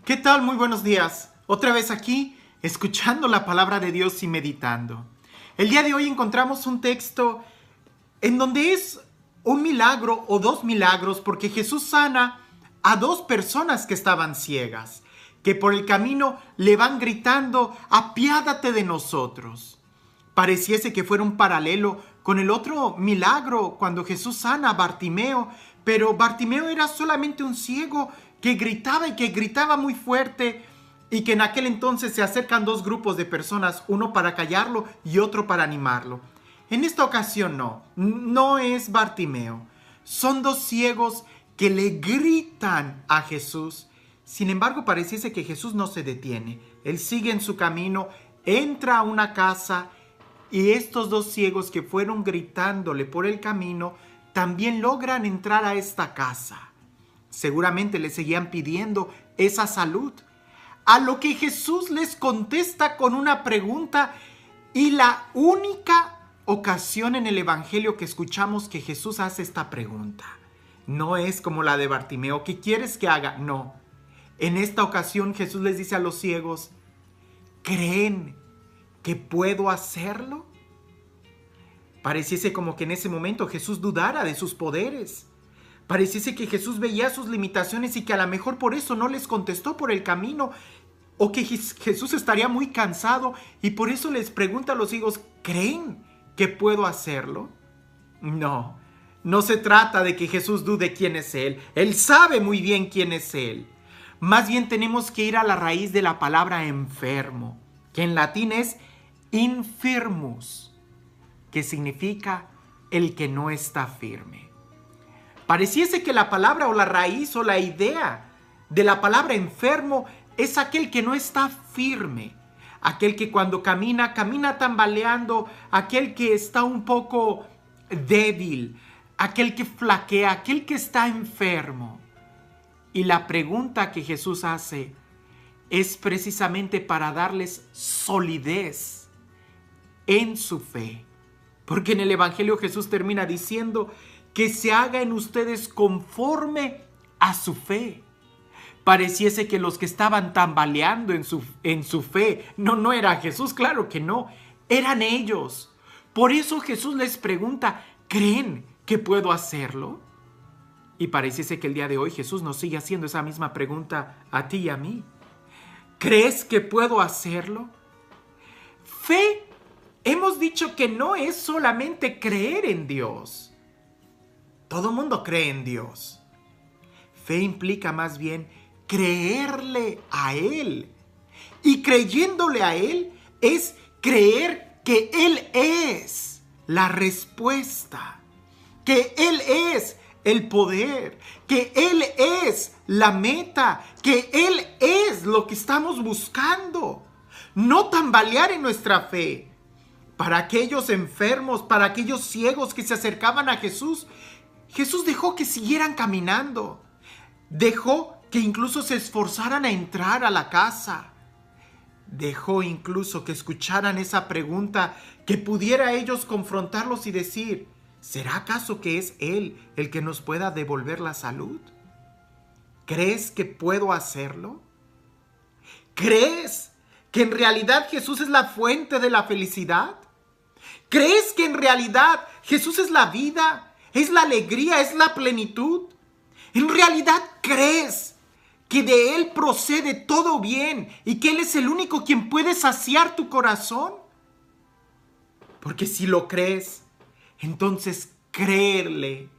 ¿Qué tal? Muy buenos días. Otra vez aquí, escuchando la palabra de Dios y meditando. El día de hoy encontramos un texto en donde es un milagro o dos milagros, porque Jesús sana a dos personas que estaban ciegas, que por el camino le van gritando: apiádate de nosotros. Pareciese que fuera un paralelo con el otro milagro cuando Jesús sana a Bartimeo, pero Bartimeo era solamente un ciego que gritaba y que gritaba muy fuerte, y que en aquel entonces se acercan dos grupos de personas, uno para callarlo y otro para animarlo. En esta ocasión no es Bartimeo, son dos ciegos que le gritan a Jesús. Sin embargo, pareciese que Jesús no se detiene, él sigue en su camino, entra a una casa, y estos dos ciegos que fueron gritándole por el camino también logran entrar a esta casa. Seguramente le seguían pidiendo esa salud. A lo que Jesús les contesta con una pregunta, y la única ocasión en el Evangelio que escuchamos que Jesús hace esta pregunta. No es como la de Bartimeo: ¿qué quieres que haga? No. En esta ocasión Jesús les dice a los ciegos: ¿creen que puedo hacerlo? Pareciese como que en ese momento Jesús dudara de sus poderes. Pareciese que Jesús veía sus limitaciones y que a lo mejor por eso no les contestó por el camino, o que Jesús estaría muy cansado y por eso les pregunta a los ciegos: ¿creen que puedo hacerlo? No se trata de que Jesús dude quién es Él. Él sabe muy bien quién es Él. Más bien tenemos que ir a la raíz de la palabra enfermo, que en latín es infirmus, que significa el que no está firme. Pareciese que la palabra o la raíz o la idea de la palabra enfermo es aquel que no está firme, aquel que cuando camina tambaleando, aquel que está un poco débil, aquel que flaquea, aquel que está enfermo. Y la pregunta que Jesús hace es precisamente para darles solidez en su fe. Porque en el Evangelio Jesús termina diciendo que se haga en ustedes conforme a su fe. Pareciese que los que estaban tambaleando en su fe no era Jesús, claro que no, eran ellos. Por eso Jesús les pregunta: ¿creen que puedo hacerlo? Y pareciese que el día de hoy Jesús nos sigue haciendo esa misma pregunta a ti y a mí. ¿Crees que puedo hacerlo? Fe, hemos dicho que no es solamente creer en Dios. Todo mundo cree en Dios. Fe implica más bien creerle a Él. Y creyéndole a Él es creer que Él es la respuesta, que Él es el poder, que Él es la meta, que Él es lo que estamos buscando. No tambalear en nuestra fe. Para aquellos enfermos, para aquellos ciegos que se acercaban a Jesús, Jesús dejó que siguieran caminando. Dejó que incluso se esforzaran a entrar a la casa. Dejó incluso que escucharan esa pregunta que pudiera a ellos confrontarlos y decir: ¿será acaso que es Él el que nos pueda devolver la salud? ¿Crees que puedo hacerlo? ¿Crees que en realidad Jesús es la fuente de la felicidad? ¿Crees que en realidad Jesús es la vida, es la alegría, es la plenitud? ¿En realidad crees que de Él procede todo bien y que Él es el único quien puede saciar tu corazón? Porque si lo crees, entonces créele,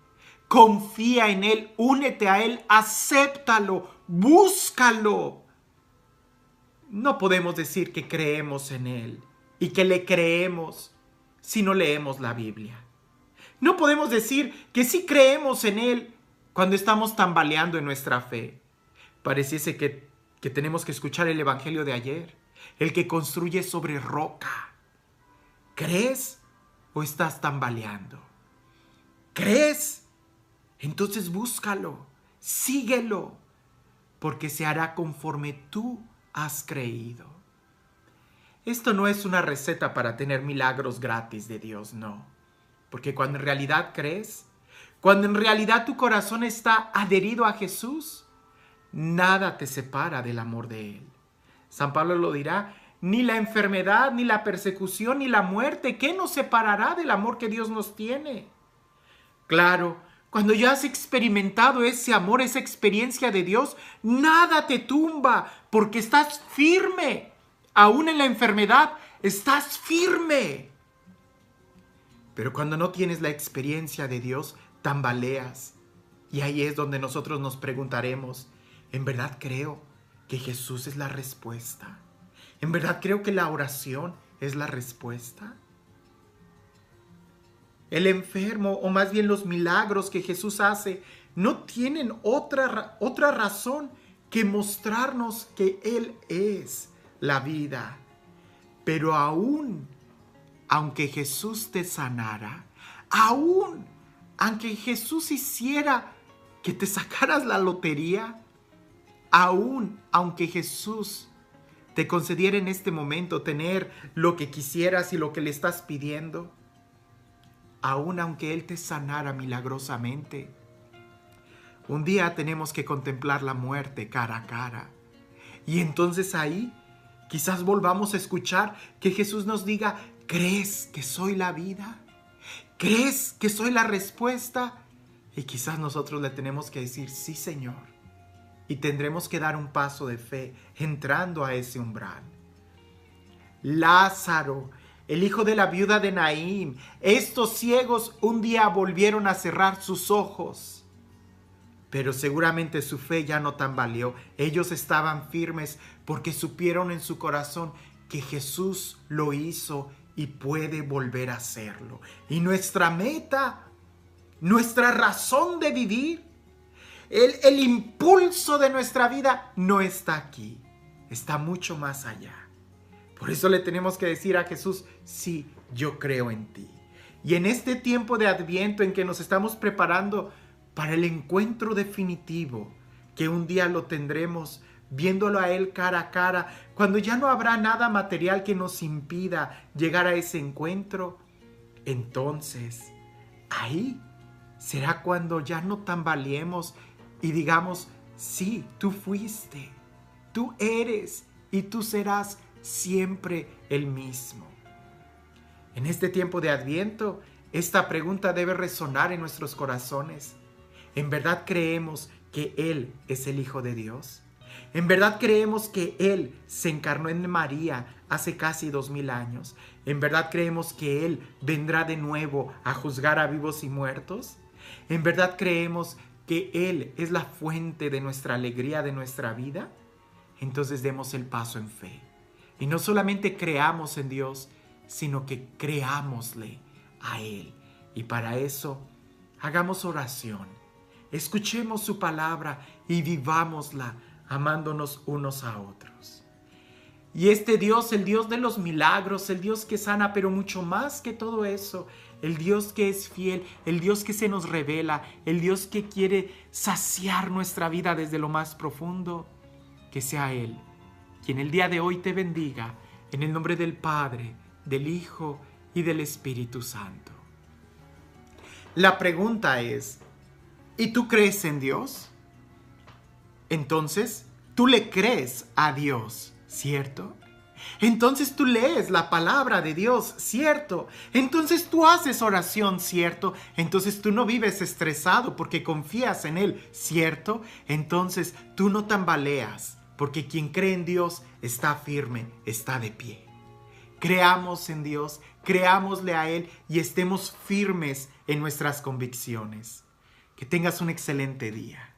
confía en Él, únete a Él, acéptalo, búscalo. No podemos decir que creemos en Él y que le creemos si no leemos la Biblia. No podemos decir que sí creemos en Él cuando estamos tambaleando en nuestra fe. Pareciese que tenemos que escuchar el Evangelio de ayer, el que construye sobre roca. ¿Crees o estás tambaleando? ¿Crees? Entonces búscalo, síguelo, porque se hará conforme tú has creído. Esto no es una receta para tener milagros gratis de Dios, no. Porque cuando en realidad crees, cuando en realidad tu corazón está adherido a Jesús, nada te separa del amor de Él. San Pablo lo dirá, ni la enfermedad, ni la persecución, ni la muerte, ¿qué nos separará del amor que Dios nos tiene? Claro, cuando ya has experimentado ese amor, esa experiencia de Dios, nada te tumba, porque estás firme. Aún en la enfermedad, estás firme. Pero cuando no tienes la experiencia de Dios, tambaleas. Y ahí es donde nosotros nos preguntaremos, ¿en verdad creo que Jesús es la respuesta? ¿En verdad creo que la oración es la respuesta? El enfermo, o más bien los milagros que Jesús hace, no tienen otra razón que mostrarnos que Él es la vida. Pero aunque Jesús te sanara, aunque Jesús hiciera que te sacaras la lotería, aunque Jesús te concediera en este momento tener lo que quisieras y lo que le estás pidiendo, aunque Él te sanara milagrosamente, un día tenemos que contemplar la muerte cara a cara. Y entonces ahí quizás volvamos a escuchar que Jesús nos diga, ¿crees que soy la vida? ¿Crees que soy la respuesta? Y quizás nosotros le tenemos que decir, sí, Señor. Y tendremos que dar un paso de fe entrando a ese umbral. Lázaro, el hijo de la viuda de Naín, estos ciegos un día volvieron a cerrar sus ojos. Pero seguramente su fe ya no tambaleó. Ellos estaban firmes porque supieron en su corazón que Jesús lo hizo y puede volver a hacerlo. Y nuestra meta, nuestra razón de vivir, el impulso de nuestra vida no está aquí, está mucho más allá. Por eso le tenemos que decir a Jesús, sí, yo creo en ti. Y en este tiempo de Adviento en que nos estamos preparando para el encuentro definitivo, que un día lo tendremos viéndolo a Él cara a cara, cuando ya no habrá nada material que nos impida llegar a ese encuentro, entonces ahí será cuando ya no tambaleemos y digamos, sí, tú fuiste, tú eres y tú serás siempre el mismo. En este tiempo de Adviento, esta pregunta debe resonar en nuestros corazones. ¿En verdad creemos que Él es el Hijo de Dios? ¿En verdad creemos que Él se encarnó en María hace casi 2000 años? ¿En verdad creemos que Él vendrá de nuevo a juzgar a vivos y muertos? ¿En verdad creemos que Él es la fuente de nuestra alegría, de nuestra vida? Entonces demos el paso en fe. Y no solamente creamos en Dios, sino que creámosle a Él. Y para eso, hagamos oración. Escuchemos su palabra y vivámosla amándonos unos a otros. Y este Dios, el Dios de los milagros, el Dios que sana, pero mucho más que todo eso, el Dios que es fiel, el Dios que se nos revela, el Dios que quiere saciar nuestra vida desde lo más profundo, que sea Él quien el día de hoy te bendiga, en el nombre del Padre, del Hijo y del Espíritu Santo. La pregunta es, ¿y tú crees en Dios? Entonces, tú le crees a Dios, ¿cierto? Entonces tú lees la palabra de Dios, ¿cierto? Entonces tú haces oración, ¿cierto? Entonces tú no vives estresado porque confías en Él, ¿cierto? Entonces tú no tambaleas porque quien cree en Dios está firme, está de pie. Creamos en Dios, creámosle a Él y estemos firmes en nuestras convicciones. Que tengas un excelente día.